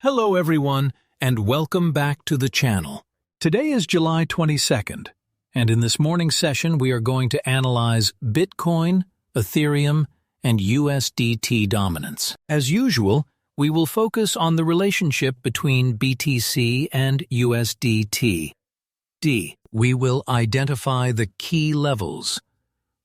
Hello everyone, and welcome back to the channel. Today is July 22nd, and in this morning session we are going to analyze Bitcoin, Ethereum, and USDT dominance. As usual, we will focus on the relationship between BTC and USDT.D. We will identify the key levels,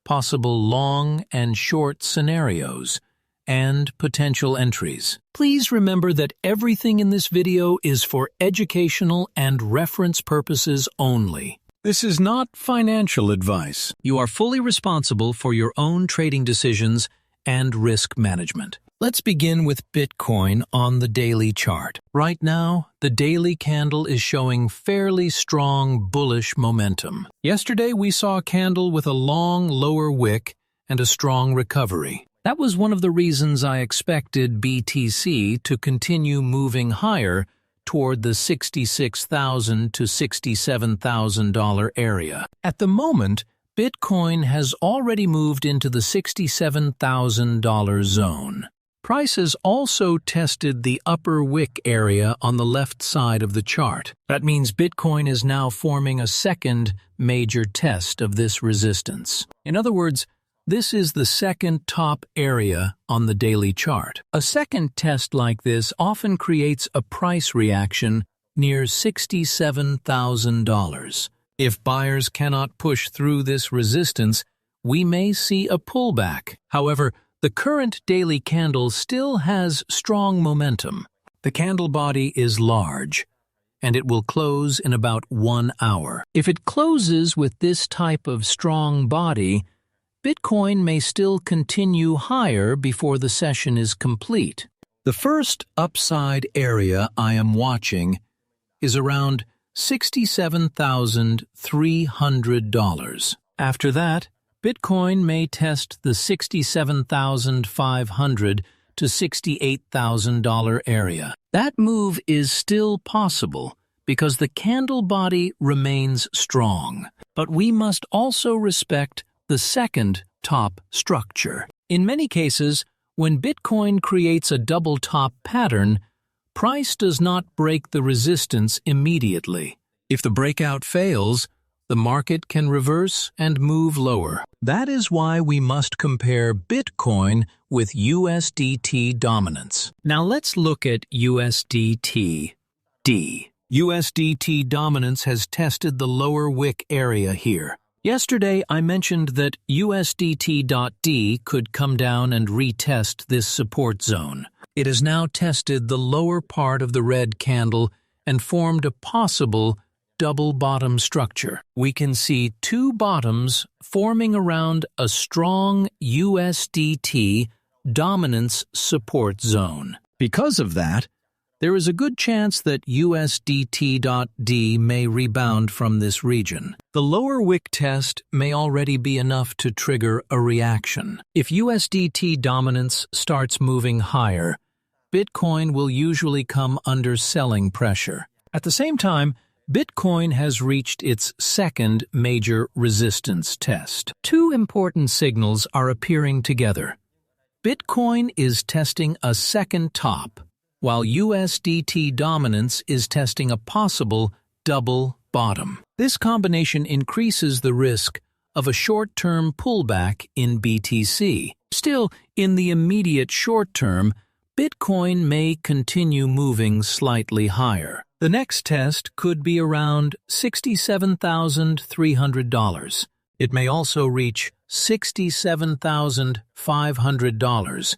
possible long and short scenarios, and potential entries. Please remember that everything in this video is for educational and reference purposes only. This is not financial advice. You are fully responsible for your own trading decisions and risk management. Let's begin with Bitcoin on the daily chart. Right now, the daily candle is showing fairly strong bullish momentum. Yesterday, we saw a candle with a long lower wick and a strong recovery. That was one of the reasons I expected BTC to continue moving higher toward the $66,000 to $67,000 area. At the moment, Bitcoin has already moved into the $67,000 zone. Price has also tested the upper wick area on the left side of the chart. That means Bitcoin is now forming a second major test of this resistance. In other words, this is the second top area on the daily chart. A second test like this often creates a price reaction near $67,000. If buyers cannot push through this resistance, we may see a pullback. However, the current daily candle still has strong momentum. The candle body is large, and it will close in about 1 hour. If it closes with this type of strong body, Bitcoin may still continue higher before the session is complete. The first upside area I am watching is around $67,300. After that, Bitcoin may test the $67,500 to $68,000 area. That move is still possible because the candle body remains strong. But we must also respect the second top structure. In many cases, when Bitcoin creates a double top pattern, price does not break the resistance immediately. If the breakout fails, the market can reverse and move lower. That is why we must compare Bitcoin with USDT dominance. Now let's look at USDT.D. USDT dominance has tested the lower wick area here. Yesterday, I mentioned that USDT.D could come down and retest this support zone. It has now tested the lower part of the red candle and formed a possible double bottom structure. We can see two bottoms forming around a strong USDT dominance support zone. Because of that, there is a good chance that USDT.D may rebound from this region. The lower wick test may already be enough to trigger a reaction. If USDT dominance starts moving higher, Bitcoin will usually come under selling pressure. At the same time, Bitcoin has reached its second major resistance test. Two important signals are appearing together. Bitcoin is testing a second top, while USDT dominance is testing a possible double bottom. This combination increases the risk of a short-term pullback in BTC. Still, in the immediate short term, Bitcoin may continue moving slightly higher. The next test could be around $67,300. It may also reach $67,500.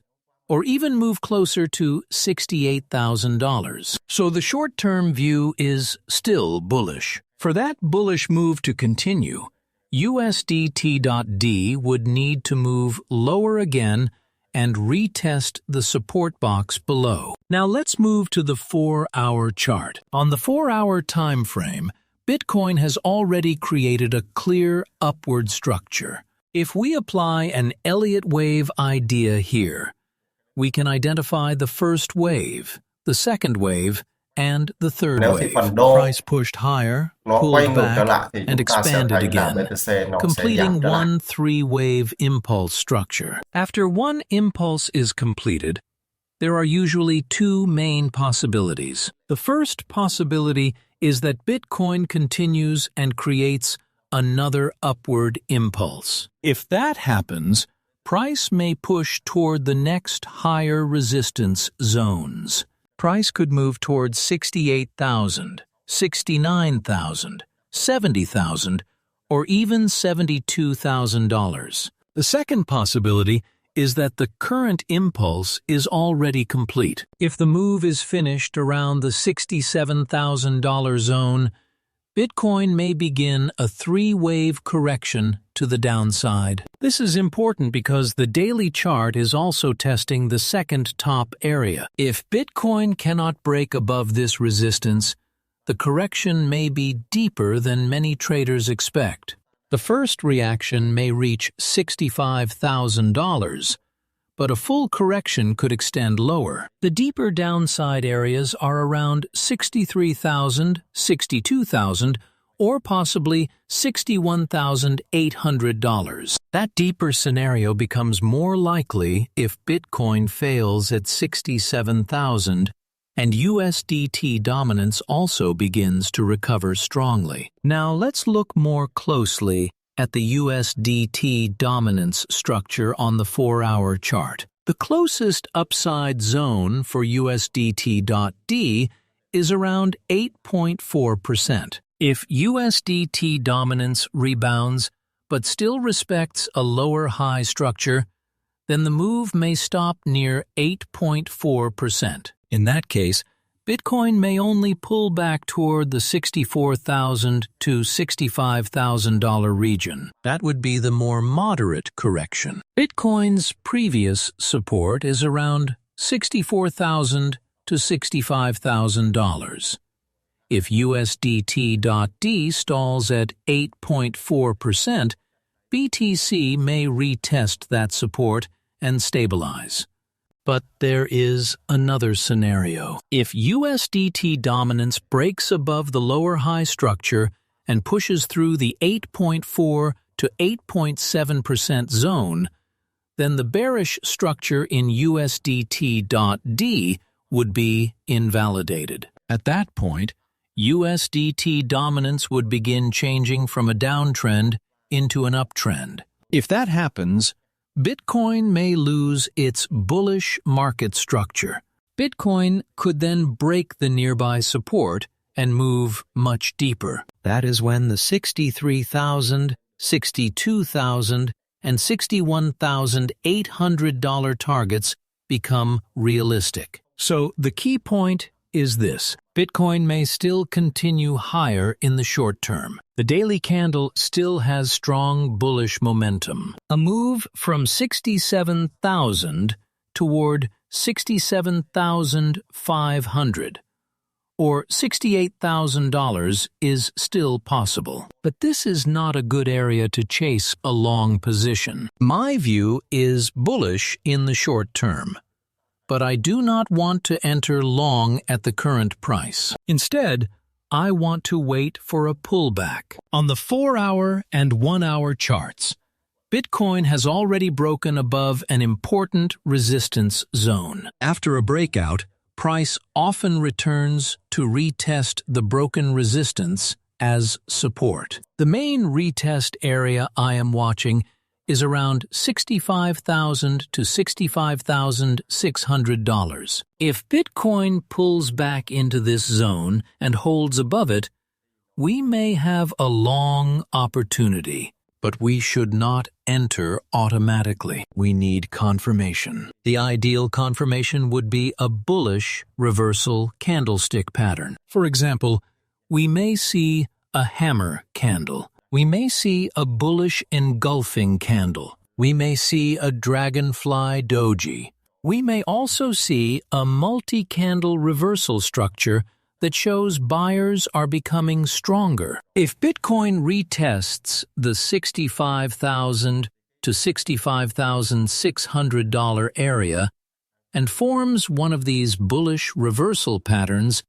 or even move closer to $68,000. So the short-term view is still bullish. For that bullish move to continue, USDT.D would need to move lower again and retest the support box below. Now let's move to the 4-hour chart. On the 4-hour time frame, Bitcoin has already created a clear upward structure. If we apply an Elliott wave idea here, we can identify the first wave, the second wave, and the third wave. Price pushed higher, pulled back, and expanded again, completing one 3-wave impulse structure. After one impulse is completed, there are usually two main possibilities. The first possibility is that Bitcoin continues and creates another upward impulse. If that happens, price may push toward the next higher resistance zones. Price could move towards 68,000, 69,000, 70,000, or even $72,000. The second possibility is that the current impulse is already complete. If the move is finished around the $67,000 zone, Bitcoin may begin a three-wave correction to the downside. This is important because the daily chart is also testing the second top area. If Bitcoin cannot break above this resistance, the correction may be deeper than many traders expect. The first reaction may reach $65,000, but a full correction could extend lower. The deeper downside areas are around $63,000, $62,000, or possibly $61,800. That deeper scenario becomes more likely if Bitcoin fails at 67,000 and USDT dominance also begins to recover strongly. Now let's look more closely at the USDT dominance structure on the 4-hour chart. The closest upside zone for USDT.D is around 8.4%. If USDT dominance rebounds but still respects a lower high structure, then the move may stop near 8.4%. In that case, Bitcoin may only pull back toward the $64,000 to $65,000 region. That would be the more moderate correction. Bitcoin's previous support is around $64,000 to $65,000. If USDT.D stalls at 8.4%, BTC may retest that support and stabilize. But there is another scenario. If USDT dominance breaks above the lower high structure and pushes through the 8.4 to 8.7% zone, then the bearish structure in USDT.D would be invalidated. At that point, USDT dominance would begin changing from a downtrend into an uptrend. If that happens, Bitcoin may lose its bullish market structure. Bitcoin could then break the nearby support and move much deeper. That is when the $63,000, $62,000, and $61,800 targets become realistic. So the key point is this: Bitcoin may still continue higher in the short term. The daily candle still has strong bullish momentum. A move from 67,000 toward 67,500 or $68,000 is still possible. But this is not a good area to chase a long position. My view is bullish in the short term, but I do not want to enter long at the current price. Instead, I want to wait for a pullback. On the 4-hour and 1-hour charts, Bitcoin has already broken above an important resistance zone. After a breakout, price often returns to retest the broken resistance as support. The main retest area I am watching is around $65,000 to $65,600. If Bitcoin pulls back into this zone and holds above it, we may have a long opportunity, but we should not enter automatically. We need confirmation. The ideal confirmation would be a bullish reversal candlestick pattern. For example, we may see a hammer candle. We may see a bullish engulfing candle. We may see a dragonfly doji. We may also see a multi-candle reversal structure that shows buyers are becoming stronger. If Bitcoin retests the $65,000 to $65,600 area and forms one of these bullish reversal patterns,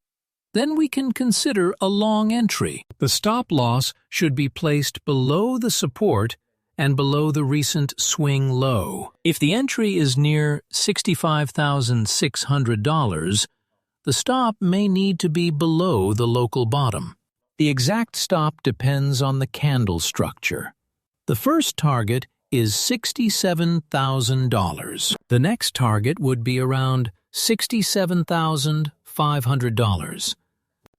then we can consider a long entry. The stop loss should be placed below the support and below the recent swing low. If the entry is near $65,600, the stop may need to be below the local bottom. The exact stop depends on the candle structure. The first target is $67,000. The next target would be around $67,500.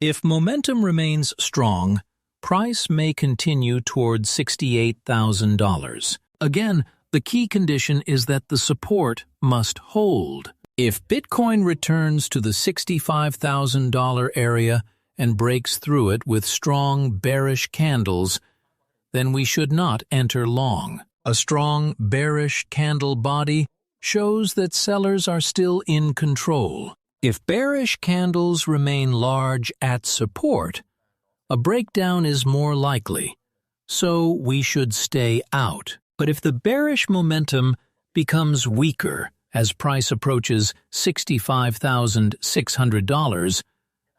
If momentum remains strong, price may continue toward $68,000. Again, the key condition is that the support must hold. If Bitcoin returns to the $65,000 area and breaks through it with strong bearish candles, then we should not enter long. A strong bearish candle body shows that sellers are still in control. If bearish candles remain large at support, a breakdown is more likely, so we should stay out. But if the bearish momentum becomes weaker as price approaches $65,600,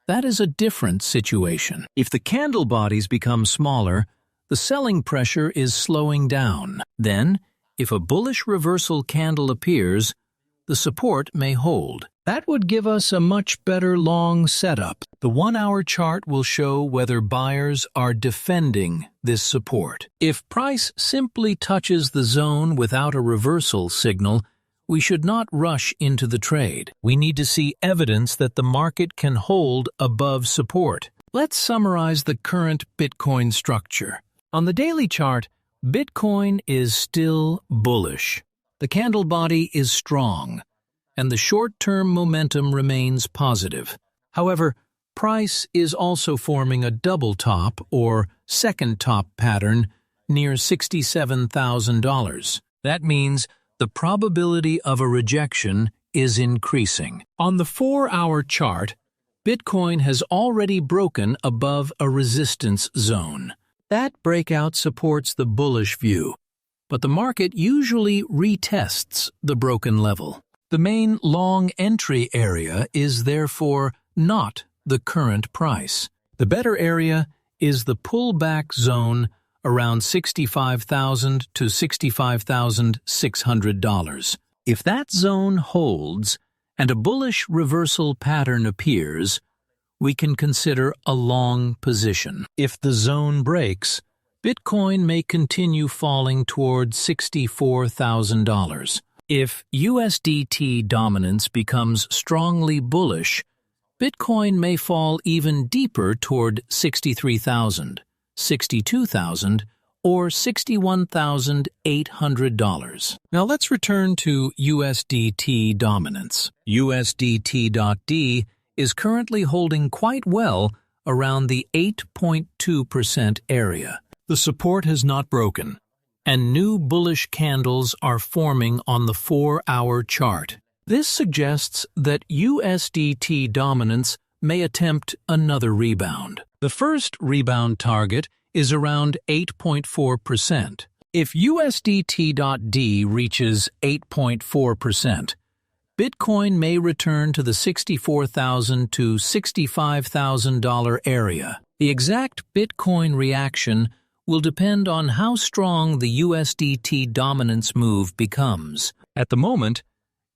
that is a different situation. If the candle bodies become smaller, the selling pressure is slowing down. Then, if a bullish reversal candle appears, the support may hold. That would give us a much better long setup. The 1-hour chart will show whether buyers are defending this support. If price simply touches the zone without a reversal signal, we should not rush into the trade. We need to see evidence that the market can hold above support. Let's summarize the current Bitcoin structure. On the daily chart, Bitcoin is still bullish. The candle body is strong, and the short-term momentum remains positive. However, price is also forming a double top or second top pattern near $67,000. That means the probability of a rejection is increasing. On the 4-hour chart, Bitcoin has already broken above a resistance zone. That breakout supports the bullish view, but the market usually retests the broken level. The main long entry area is therefore not the current price. The better area is the pullback zone around $65,000 to $65,600. If that zone holds and a bullish reversal pattern appears, we can consider a long position. If the zone breaks, Bitcoin may continue falling toward $64,000. If USDT dominance becomes strongly bullish, Bitcoin may fall even deeper toward $63,000, $62,000, or $61,800. Now let's return to USDT dominance. USDT.D is currently holding quite well around the 8.2% area. The support has not broken, and new bullish candles are forming on the 4-hour chart. This suggests that USDT dominance may attempt another rebound. The first rebound target is around 8.4%. If USDT.D reaches 8.4%, Bitcoin may return to the $64,000 to $65,000 area. The exact Bitcoin reaction will depend on how strong the USDT dominance move becomes. At the moment,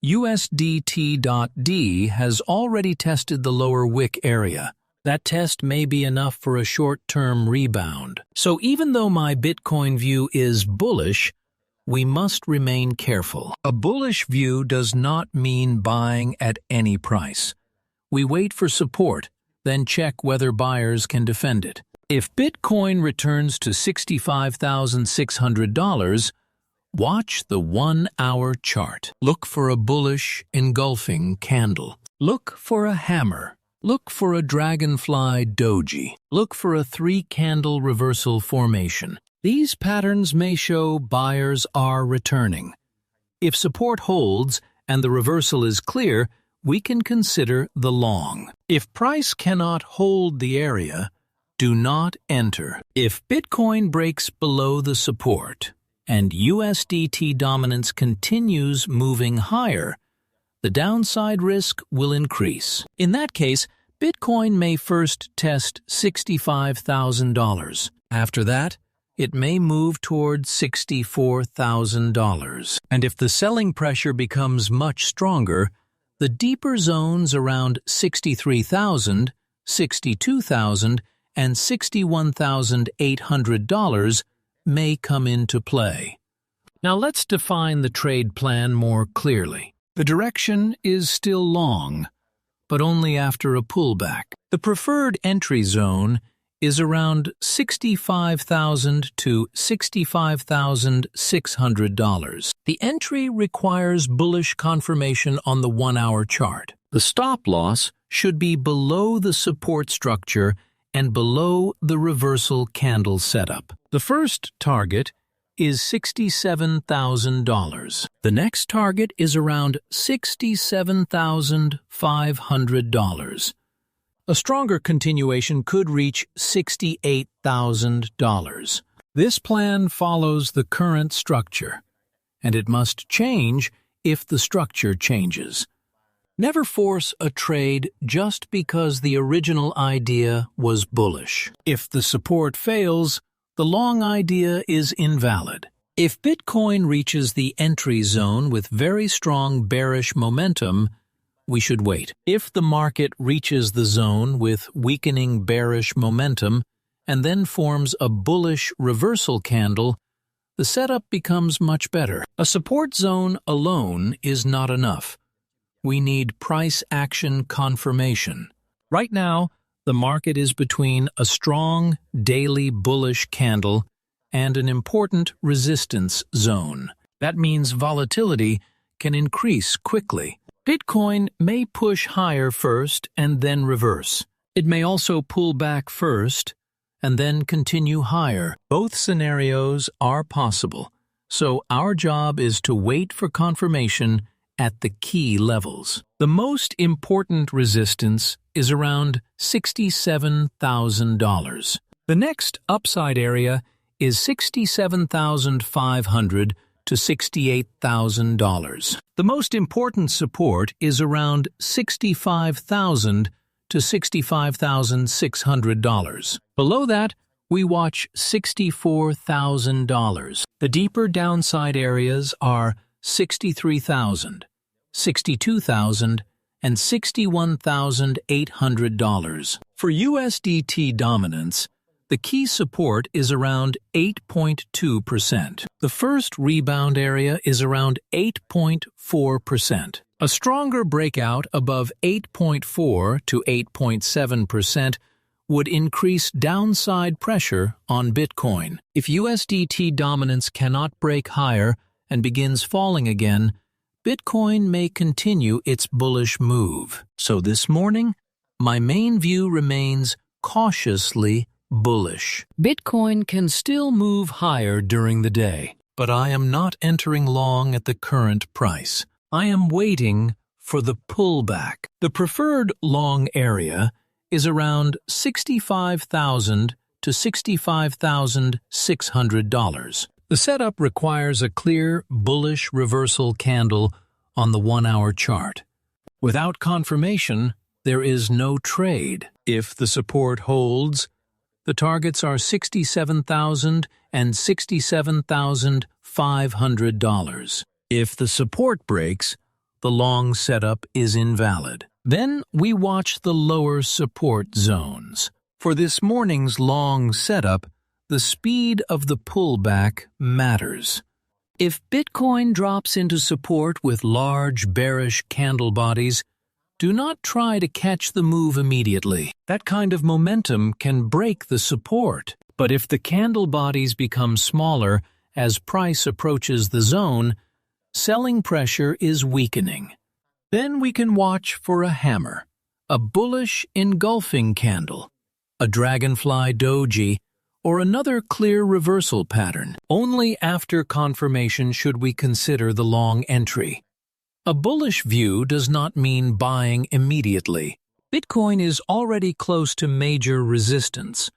USDT.D has already tested the lower wick area. That test may be enough for a short-term rebound. So even though my Bitcoin view is bullish, we must remain careful. A bullish view does not mean buying at any price. We wait for support, then check whether buyers can defend it. If Bitcoin returns to $65,600, watch the 1-hour chart. Look for a bullish, engulfing candle. Look for a hammer. Look for a dragonfly doji. Look for a 3-candle reversal formation. These patterns may show buyers are returning. If support holds and the reversal is clear, we can consider the long. If price cannot hold the area, do not enter. If Bitcoin breaks below the support and USDT dominance continues moving higher, the downside risk will increase. In that case, Bitcoin may first test $65,000. After that, it may move toward $64,000. And if the selling pressure becomes much stronger, the deeper zones around $63,000, $62,000, and $61,800 may come into play. Now let's define the trade plan more clearly. The direction is still long, but only after a pullback. The preferred entry zone is around $65,000 to $65,600. The entry requires bullish confirmation on the 1-hour chart. The stop loss should be below the support structure and below the reversal candle setup. The first target is $67,000. The next target is around $67,500. A stronger continuation could reach $68,000. This plan follows the current structure, and it must change if the structure changes. Never force a trade just because the original idea was bullish. If the support fails, the long idea is invalid. If Bitcoin reaches the entry zone with very strong bearish momentum, we should wait. If the market reaches the zone with weakening bearish momentum and then forms a bullish reversal candle, the setup becomes much better. A support zone alone is not enough. We need price action confirmation. Right now, the market is between a strong daily bullish candle and an important resistance zone. That means volatility can increase quickly. Bitcoin may push higher first and then reverse. It may also pull back first and then continue higher. Both scenarios are possible, so our job is to wait for confirmation at the key levels. The most important resistance is around $67,000. The next upside area is $67,500 to $68,000. The most important support is around $65,000 to $65,600. Below that, we watch $64,000. The deeper downside areas are $63,000, $62,000, and $61,800. For USDT dominance, the key support is around 8.2%. The first rebound area is around 8.4%. A stronger breakout above 8.4 to 8.7% would increase downside pressure on Bitcoin. If USDT dominance cannot break higher and begins falling again, Bitcoin may continue its bullish move. So this morning, my main view remains cautiously bullish. Bitcoin can still move higher during the day, but I am not entering long at the current price. I am waiting for the pullback. The preferred long area is around $65,000 to $65,600. The setup requires a clear bullish reversal candle on the 1-hour chart. Without confirmation, there is no trade. If the support holds, the targets are $67,000 and $67,500. If the support breaks, the long setup is invalid. Then we watch the lower support zones. For this morning's long setup, the speed of the pullback matters. If Bitcoin drops into support with large bearish candle bodies, do not try to catch the move immediately. That kind of momentum can break the support. But if the candle bodies become smaller as price approaches the zone, selling pressure is weakening. Then we can watch for a hammer, a bullish engulfing candle, a dragonfly doji, or another clear reversal pattern. Only after confirmation should we consider the long entry. A bullish view does not mean buying immediately. Bitcoin is already close to major resistance,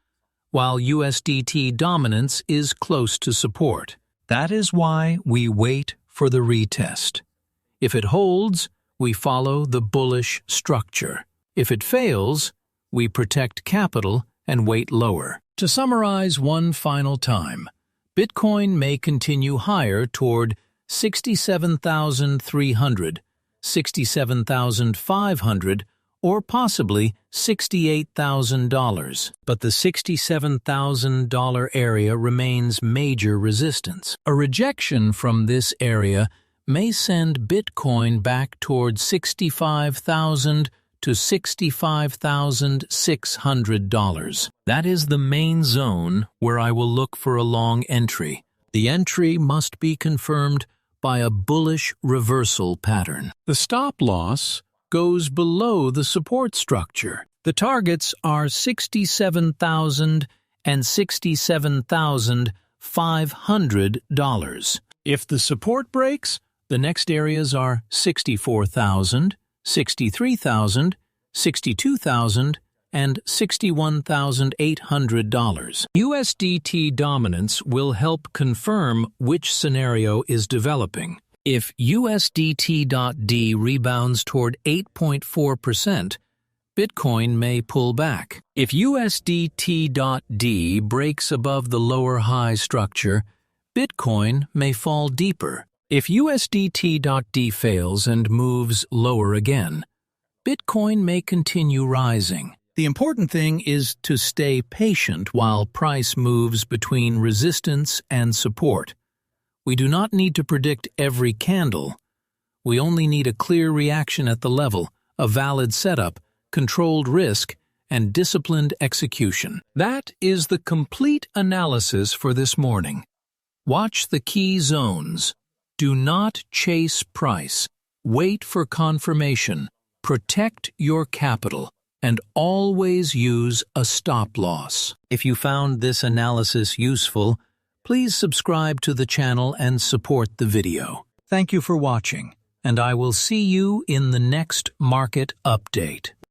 while USDT dominance is close to support. That is why we wait for the retest. If it holds, we follow the bullish structure. If it fails, we protect capital and wait lower. To summarize one final time, Bitcoin may continue higher toward 67,300, 67,500, or possibly $68,000. But the $67,000 area remains major resistance. A rejection from this area may send Bitcoin back toward $65,000 to $65,600. That is the main zone where I will look for a long entry. The entry must be confirmed by a bullish reversal pattern. The stop loss goes below the support structure. The targets are $67,000 and $67,500. If the support breaks, the next areas are $64,000, $63,000, $62,000, and $61,800. USDT dominance will help confirm which scenario is developing. If USDT.D rebounds toward 8.4%, Bitcoin may pull back. If USDT.D breaks above the lower high structure, Bitcoin may fall deeper. If USDT.D fails and moves lower again, Bitcoin may continue rising. The important thing is to stay patient while price moves between resistance and support. We do not need to predict every candle. We only need a clear reaction at the level, a valid setup, controlled risk, and disciplined execution. That is the complete analysis for this morning. Watch the key zones. Do not chase price. Wait for confirmation. Protect your capital. And always use a stop loss. If you found this analysis useful, please subscribe to the channel and support the video. Thank you for watching, and I will see you in the next market update.